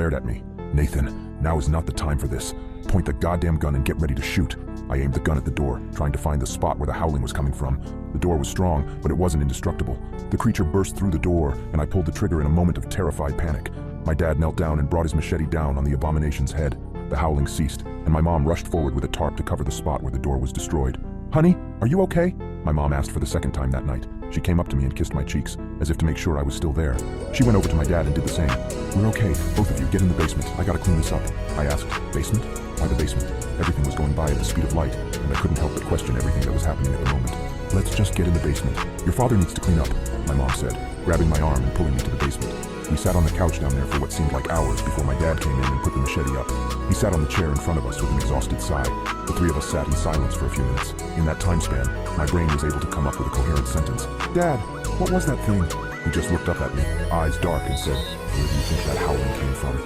glared at me. "Nathan, now is not the time for this. Point the goddamn gun and get ready to shoot." I aimed the gun at the door, trying to find the spot where the howling was coming from. The door was strong, but it wasn't indestructible. The creature burst through the door, and I pulled the trigger in a moment of terrified panic. My dad knelt down and brought his machete down on the abomination's head. The howling ceased, and my mom rushed forward with a tarp to cover the spot where the door was destroyed. "Honey, are you okay?" my mom asked for the second time that night. She came up to me and kissed my cheeks, as if to make sure I was still there. She went over to my dad and did the same. "We're okay. Both of you, get in the basement. I gotta clean this up." I asked, "Basement? Why the basement?" Everything was going by at the speed of light, and I couldn't help but question everything that was happening at the moment. "Let's just get in the basement. Your father needs to clean up," my mom said, grabbing my arm and pulling me to the basement. We sat on the couch down there for what seemed like hours before my dad came in and put the machete up. He sat on the chair in front of us with an exhausted sigh. The three of us sat in silence for a few minutes. In that time span, my brain was able to come up with a coherent sentence. "Dad, what was that thing?" He just looked up at me, eyes dark, and said, "Where do you think that howling came from?"